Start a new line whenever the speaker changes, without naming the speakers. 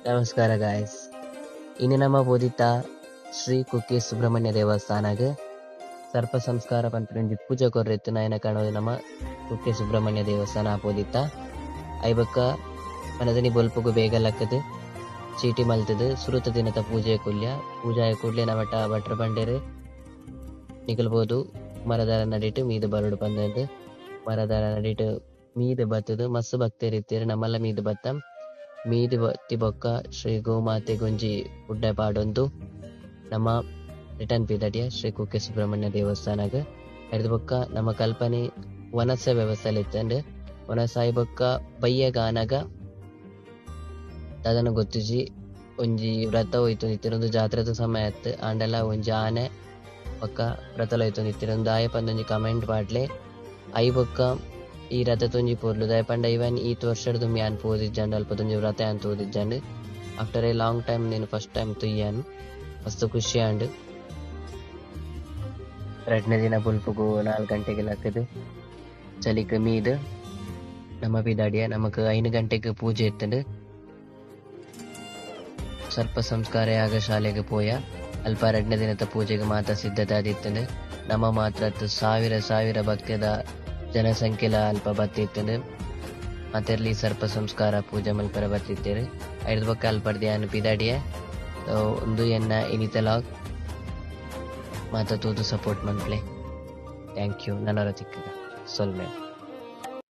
ನಮಸ್ಕಾರ ಗಾಯ್ಸ್. ಇನ್ನು ನಮ್ಮ ಬೋದಿತ್ತ ಶ್ರೀ ಕುಕ್ಕೆ ಸುಬ್ರಹ್ಮಣ್ಯ ದೇವಸ್ಥಾನಗೆ ಸರ್ಪ ಸಂಸ್ಕಾರ ಪಂಪನಂಜಿ ಪೂಜೆ ಕೊರ್ರೆತ್ತು ನಾಯನ ಕಾಣೋದು ನಮ್ಮ ಕುಕ್ಕೆ ಸುಬ್ರಹ್ಮಣ್ಯ ದೇವಸ್ಥಾನ ಆಪೋದಿತ್ತ. ಐಬಕ್ಕ ಮನದನಿ ಬೊಲ್ಪುಗು ಬೇಗ ಲಕ್ಕದು ಚೀಟಿ ಮಲ್ತದು ಸುರುತ ದಿನದ ಪೂಜೆ ಕೊಲ್ಯ ಪೂಜಾಯ ಕೂಡ್ಲೆ ನಮಟ ಭಟ್ರ ಬಂಡೇರು ನಿಗಲ್ಬೋದು. ಮರದಾರ ನಡಿಟ್ಟು ಮೀದು ಬರಡು ಬಂದದ್ದು ಮರದಾರ ನಡಿಟ್ಟು ಮೀದು ಬತ್ತದು ಮಸ್ಸು ಭಕ್ತರಿತ್ತೀರು ನಮ್ಮಲ್ಲ ಮೀದು ಬತ್ತ ಮೀದು ಬತ್ತಿ ಬೊಕ್ಕ ಶ್ರೀ ಗೋಮಾತೆ ಗೊಂಜಿ ಉಡ್ಡ ಪಾಡೊಂದು ನಮ್ಮ ರಿಟರ್ನ್ ಪಿದಡಿಯ ಶ್ರೀ ಕುಕ್ಕೆ ಸುಬ್ರಹ್ಮಣ್ಯ ದೇವಸ್ಥಾನಗ ಹಿಡಿದು ಬೊಕ್ಕ ನಮ್ಮ ಕಲ್ಪನೆ ವನಸ ವ್ಯವಸ್ಥೆ ಇತ್ತಂಡು ವನಸಾಯಿ ಬೊಕ್ಕ ಬಯ್ಯ ಗಾನಗ ಅದನ್ನು ಗೊತ್ತಿಜಿ ಒಂಜಿ ವ್ರತ ಹೋಯ್ತು ನಿತ್ತಿರೊಂದು ಜಾತ್ರೆದ ಸಮಯ ಆಯ್ತು ಆಂಡಲ ಒಂಜಿ ಆನೆ ಬೊಕ್ಕ ವ್ರತಲ ಹೋಯ್ತು ನಿತ್ತಿರೊಂದು ಆಯ ಪಂದೊಂಜಿ ಕಮೆಂಟ್ ಪಾಡ್ಲೆ ಐ ಬೊಕ್ಕ ಈ ರಥ ತುಂಜಿ ಪೋರ್ಲು ದಯಪಂಡ ಇವನ್ ಈ ವರ್ಷಡ್ದು ಮ್ಯಾನ್ ಪೋದಿಜ್ಜಂಡು ಅಲ್ಪ ತುಂಜಿ ವ್ರತ ಅಂತ ಓದಿಜ್ಜಂಡು ಆಫ್ಟರ್ ಎ ಲಾಂಗ್ ಟೈಮ್ నేను ಫಸ್ಟ್ ಟೈಮ್ ತುಯ್ಯಾನು ಮಸ್ತ್ ಖುಷಿ ಆಂಡು. ಎರಡನೇ ದಿನ ಬುಲ್ಪುಗು 4 ಗಂಟೆಗೆ ಲಕ್ಕದು ಚಲಿಕ ಮೀದು ನಮ್ಮ ಪಿದಾಡಿಯ ನಮಕ್ 5 ಗಂಟೆಗೆ ಪೂಜೆ ಇತ್ತಂಡು ಸರ್ಪ ಸಂಸ್ಕಾರ ಯಾಗ ಶಾಲೆಗೆ ಪೋಯ ಅಲ್ಪ 2ನೇ ದಿನದ ಪೂಜೆಗೆ ಮಾತ್ರ ಸಿದ್ಧತೆ ಆದಿತ್ತಂಡು ನಮ್ಮ ಮಾತ್ರ ಸಾವಿರ ಭಕ್ತದ ಜನಸಂಖ್ಯೆಲ ಅಲ್ಪ ಬತ್ತಿತ್ತಂಡು ಮಾತೆರ್ಲಿ ಸರ್ಪ ಸಂಸ್ಕಾರ ಪೂಜೆ ಮಲ್ಪರ ಬತ್ತಿತ್ತೇರು ಐದು ಬೊಕ್ಕ ಅಲ್ಪಡ್ದು ಯಾನು ಪಿದಾಡಿಯ ಒಂದು ಎನ್ನ ಇನಿತಲಾಗ್ ಮಾತ ತೂದು ಸಪೋರ್ಟ್ ಮನ್ಪ್ಲೆ. Thank you. ನನ್ನರ ತಿಕ್ಕದ ಸೊಲ್ಮೆ.